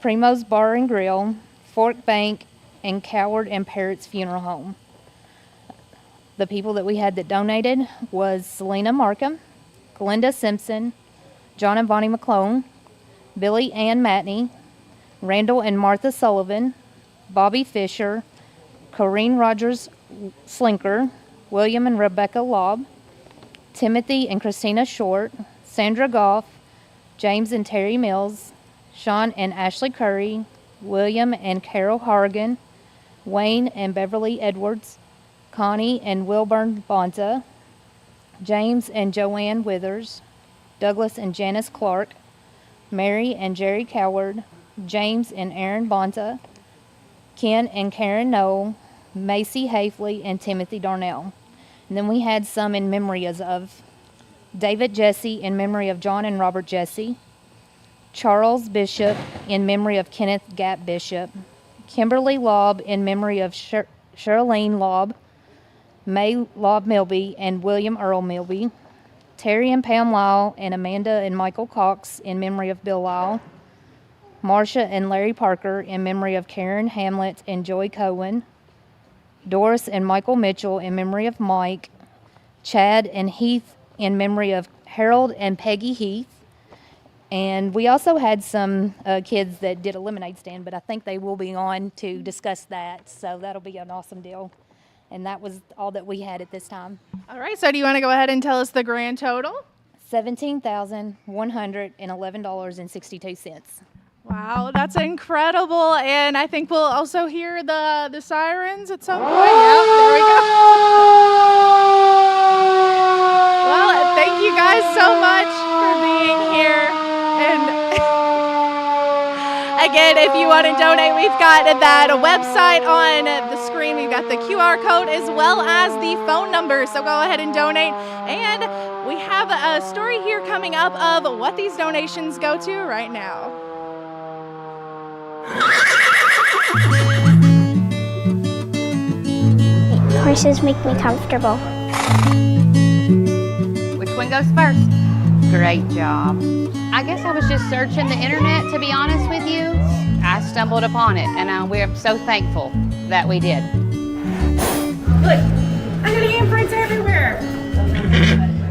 Primo's Bar and Grill, Fork Bank, and Coward and Parrott's Funeral Home. The people that we had that donated was Selena Markham, Glenda Simpson, John and Bonnie McClone, Billy Ann Matney, Randall and Martha Sullivan, Bobby Fisher, Corrine Rogers Slinker, William and Rebecca Lobb, Timothy and Christina Short, Sandra Goff, James and Terry Mills, Sean and Ashley Curry, William and Carol Hargan, Wayne and Beverly Edwards, Connie and Wilburn Bonta, James and Joanne Withers, Douglas and Janice Clark, Mary and Jerry Coward, James and Aaron Bonta, Ken and Karen Knoll, Macy Hafley, and Timothy Darnell. And then we had some in memory of David Jesse in memory of John and Robert Jesse, Charles Bishop in memory of Kenneth Gap Bishop, Kimberly Lobb in memory of Charlene Lobb, May Lobb Milby and William Earl Milby, Terry and Pam Lyle and Amanda and Michael Cox in memory of Bill Lyle, Marcia and Larry Parker in memory of Karen Hamlet and Joy Cohen, Doris and Michael Mitchell in memory of Mike, Chad and Heath in memory of Harold and Peggy Heath. And we also had some kids that did a lemonade stand, but I think they will be on to discuss that. So that'll be an awesome deal. And that was all that we had at this time. All right, so do you want to go ahead and tell us the grand total? $17,111.62. Wow, that's incredible. And I think we'll also hear the sirens at some point. Yep, there we go. Well, thank you guys so much for being here. And again, if you want to donate, we've got that website on the screen. We've got the QR code as well as the phone number. So go ahead and donate. And we have a story here coming up of what these donations go to right now. Horses make me comfortable. Which one goes first? Great job. I guess I was just searching the internet, to be honest with you. I stumbled upon it, and we're so thankful that we did. Look, I got handprints everywhere.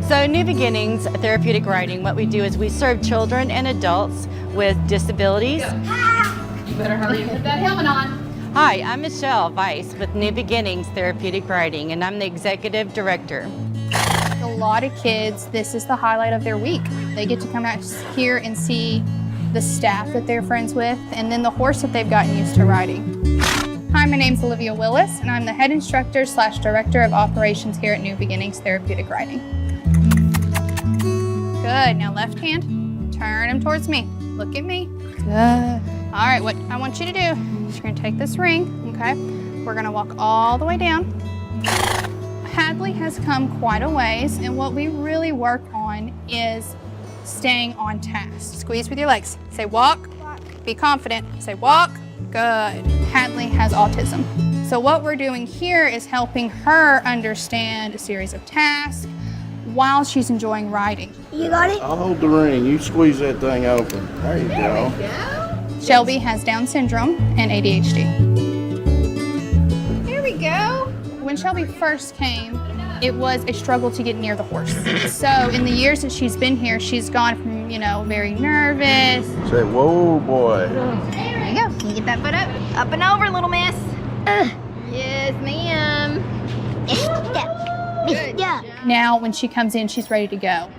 So New Beginnings Therapeutic Riding, what we do is we serve children and adults with disabilities. You better hurry and put that helmet on. Hi, I'm Michelle Weiss with New Beginnings Therapeutic Riding, and I'm the executive director. A lot of kids, this is the highlight of their week. They get to come out here and see the staff that they're friends with, and then the horse that they've gotten used to riding. Hi, my name's Olivia Willis, and I'm the head instructor / director of operations here at New Beginnings Therapeutic Riding. Good, now left hand, turn him towards me. Look at me. Good. All right, what I want you to do is you're gonna take this ring, okay? We're gonna walk all the way down. Hadley has come quite a ways, and what we really work on is staying on task. Squeeze with your legs. Say walk, be confident. Say walk, good. Hadley has autism. So what we're doing here is helping her understand a series of tasks while she's enjoying riding. You got it? I'll hold the ring. You squeeze that thing open. There you go. Shelby has Down syndrome and ADHD. Here we go. When Shelby first came, it was a struggle to get near the horse. So in the years that she's been here, she's gone from, very nervous. Say, whoa, boy. There you go. Can you get that foot up? Up and over, little miss. Yes, ma'am. Good job. Now, when she comes in, she's ready to go.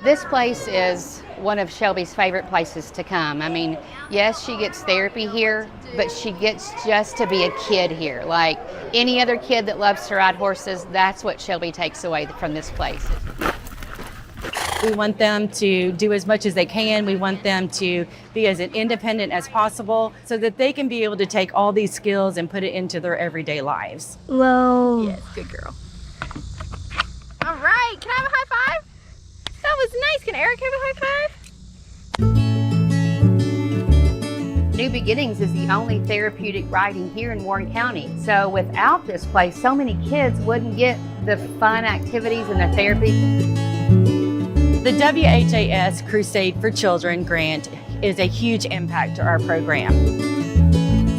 This place is one of Shelby's favorite places to come. I mean, yes, she gets therapy here, but she gets just to be a kid here. Like any other kid that loves to ride horses, that's what Shelby takes away from this place. We want them to do as much as they can. We want them to be as independent as possible so that they can be able to take all these skills and put it into their everyday lives. Whoa. Yes, good girl. All right, can I have a high five? That was nice. Can Eric have a high five? New Beginnings is the only therapeutic riding here in Warren County. So without this place, so many kids wouldn't get the fun activities and the therapy. The WHAS Crusade for Children grant is a huge impact to our program.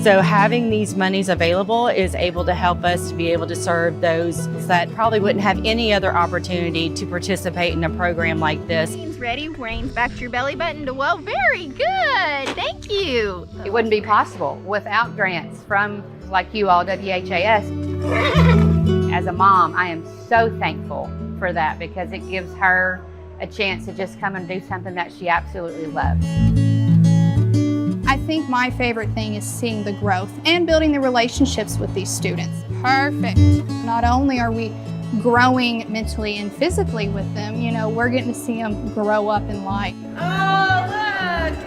So having these monies available is able to help us to be able to serve those that probably wouldn't have any other opportunity to participate in a program like this. Ready, reins back to your belly button to whoa. Very good. Thank you. It wouldn't be possible without grants from like you all, WHAS. As a mom, I am so thankful for that because it gives her a chance to just come and do something that she absolutely loves. I I think my favorite thing is seeing the growth and building the relationships with these students. Perfect. Not only are we growing mentally and physically with them, you know, we're getting to see them grow up in life. Oh, look!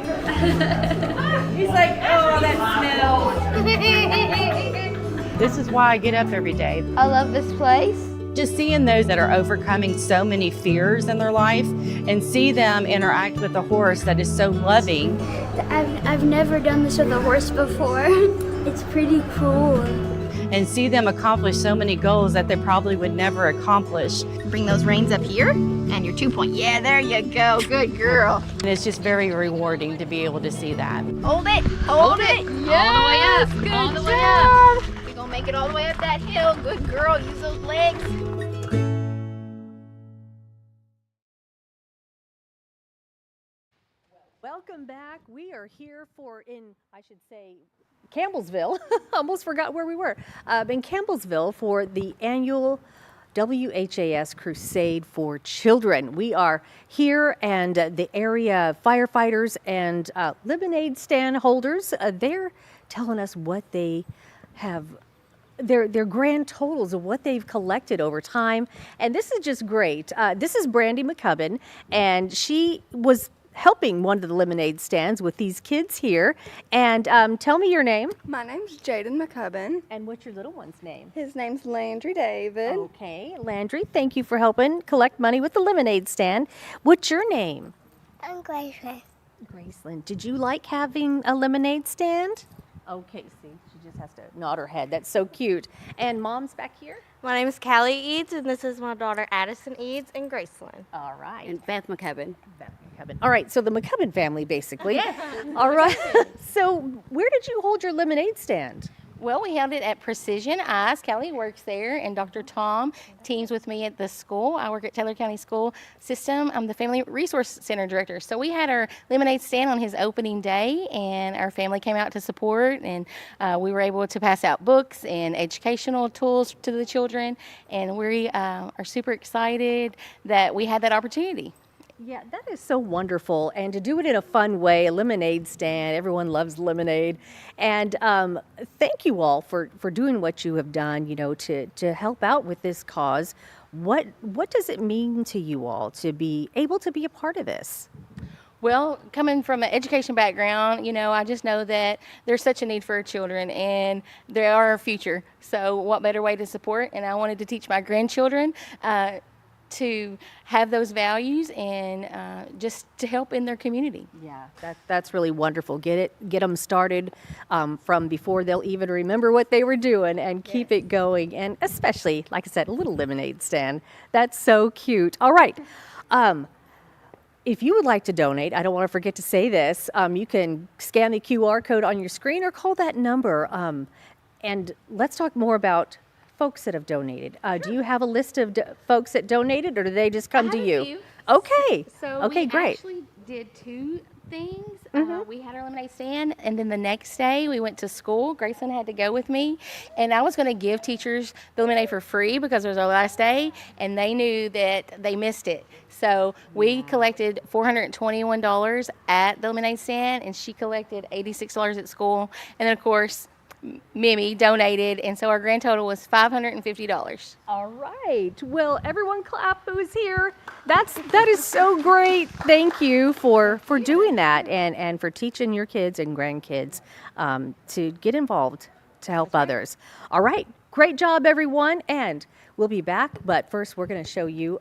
He's like, oh, that smell. This is why I get up every day. I love this place. Just seeing those that are overcoming so many fears in their life and see them interact with a horse that is so loving. I've never done this with a horse before. It's pretty cool. And see them accomplish so many goals that they probably would never accomplish. Bring those reins up here and your 2 point. Yeah, there you go. Good girl. And it's just very rewarding to be able to see that. Hold it. Hold it. Yes, All the way up. good All the way job. up. We're going to make it all the way up that hill. Good girl. Use those legs. Welcome back. We are here Campbellsville. Almost forgot where we were. In Campbellsville for the annual WHAS Crusade for Children. We are here, and the area firefighters and lemonade stand holders, they're telling us what they have, their grand totals of what they've collected over time. And this is just great. This is Brandy McCubbin, and she was helping one of the lemonade stands with these kids here. And tell me your name. My name's Jaden McCubbin. And what's your little one's name? His name's Landry David. Okay, Landry, thank you for helping collect money with the lemonade stand. What's your name? I'm Graceland. Graceland. Did you like having a lemonade stand? Okay, see, she just has to nod her head. That's so cute. And Mom's back here? My name is Callie Eads, and this is my daughter Addison Eads and Graceland. All right. And Beth McCubbin. Beth McCubbin. All right, so the McCubbin family, basically. All right. So where did you hold your lemonade stand? Well, we held it at Precision Eyes. Callie works there, and Dr. Tom teams with me at the school. I work at Taylor County School System. I'm the Family Resource Center Director. So we had our lemonade stand on his opening day, and our family came out to support, and we were able to pass out books and educational tools to the children, and we are super excited that we had that opportunity. Yeah, that is so wonderful. And to do it in a fun way, a lemonade stand, everyone loves lemonade. And thank you all for doing what you have done, you know, to help out with this cause. What does it mean to you all to be able to be a part of this? Well, coming from an education background, you know, I just know that there's such a need for our children, and they are our future. So what better way to support? And I wanted to teach my grandchildren to have those values and just to help in their community. Yeah, that's really wonderful. Get them started from before they'll even remember what they were doing, and keep it going. And especially, like I said, a little lemonade stand. That's so cute. All right. If you would like to donate, I don't want to forget to say this, you can scan the QR code on your screen or call that number. And let's talk more about folks that have donated. Do you have a list of folks that donated, or do they just come to you? Okay. So okay, we great. actually did two things. We had our lemonade stand, and then the next day we went to school. Grayson had to go with me, and I was going to give teachers the lemonade for free because it was our last day, and they knew that they missed it. So we collected $421 at the lemonade stand, and she collected $86 at school, and then of course Mimi donated, and so our grand total was $550. All right. Well, everyone clap who's here. That is so great. Thank you for doing that, and for teaching your kids and grandkids to get involved to help others. All right. Great job, everyone. And we'll be back, but first we're going to show you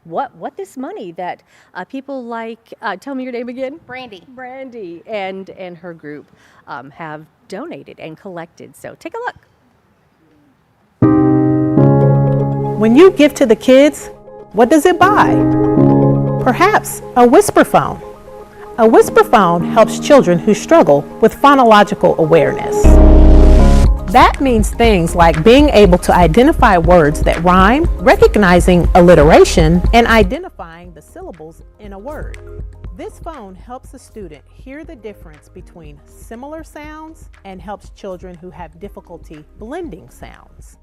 what this money that people like, tell me your name again. Brandy and her group have donated and collected. So take a look. When you give to the kids, what does it buy? Perhaps a whisper phone. A whisper phone helps children who struggle with phonological awareness. That means things like being able to identify words that rhyme, recognizing alliteration, and identifying the syllables in a word. This phone helps a student hear the difference between similar sounds and helps children who have difficulty blending sounds.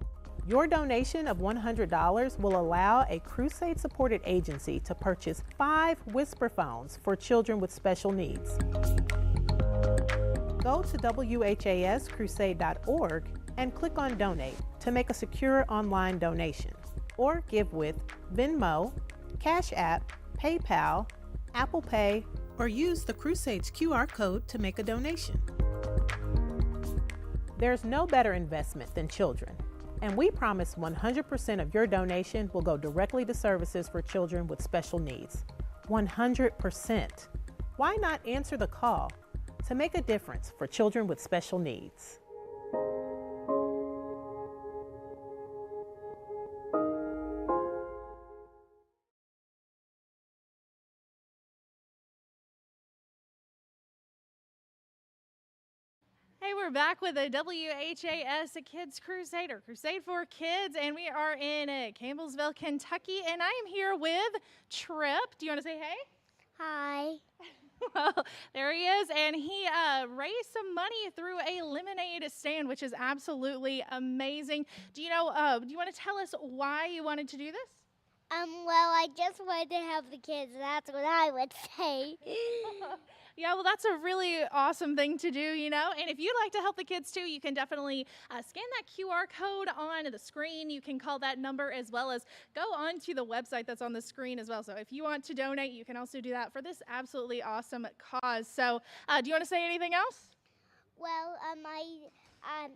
Your donation of $100 will allow a Crusade-supported agency to purchase 5 whisper phones for children with special needs. Go to WHAScrusade.org and click on Donate to make a secure online donation, or give with Venmo, Cash App, PayPal, Apple Pay, or use the Crusade's QR code to make a donation. There's no better investment than children, and we promise 100% of your donation will go directly to services for children with special needs. 100%. Why not answer the call to make a difference for children with special needs? Hey, we're back with a WHAS Kids Crusade, or Crusade for Kids, and we are in Campbellsville, Kentucky, and I am here with Trip. Do you want to say hey? Hi. Well, there he is, and he raised some money through a lemonade stand, which is absolutely amazing. Do you know? Do you want to tell us why you wanted to do this? Well, I just wanted to help the kids. That's what I would say. Yeah, well, that's a really awesome thing to do, you know. And if you'd like to help the kids too, you can definitely scan that QR code on the screen. You can call that number, as well as go onto the website that's on the screen as well. So if you want to donate, you can also do that for this absolutely awesome cause. So do you want to say anything else? Well, how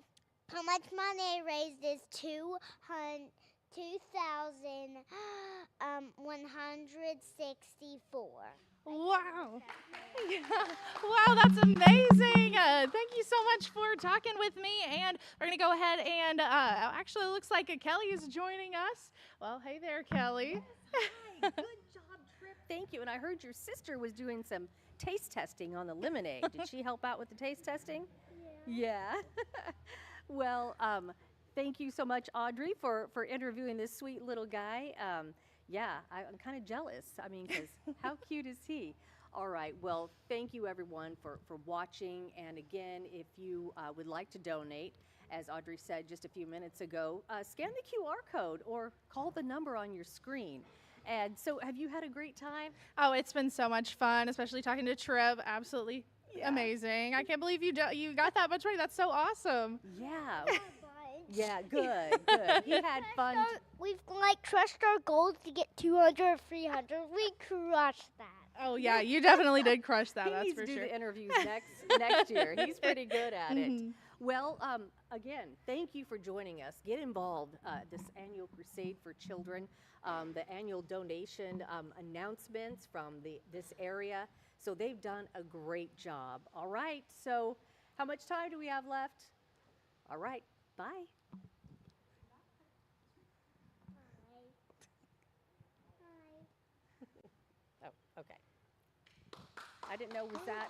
much money I raised is $2,164. Wow. Yeah. Wow, that's amazing. Thank you so much for talking with me. And we're going to go ahead and actually, it looks like Kelly is joining us. Well, hey there, Kelly. Hi, good job, Trip. Thank you. And I heard your sister was doing some taste testing on the lemonade. Did she help out with the taste testing? Yeah. Well, thank you so much, Audrey, for interviewing this sweet little guy. Yeah, I'm kind of jealous. I mean, because how cute is he? All right, well, thank you everyone for watching. And again, if you would like to donate, as Audrey said just a few minutes ago, scan the QR code or call the number on your screen. And so have you had a great time? Oh, it's been so much fun, especially talking to Trev. Absolutely amazing. I can't believe you got that much money. That's so awesome. Yeah. Yeah, good, good. He had fun. We've crushed our goals to get 200 or 300. We crushed that. Oh yeah, you definitely did crush that. He That's needs for to do sure. the interviews next year. He's pretty good at it. Well, again, thank you for joining us. Get involved. This annual Crusade for Children, the annual donation announcements from this area. So they've done a great job. All right. So how much time do we have left? All right. Bye. Oh, okay. I didn't know was that.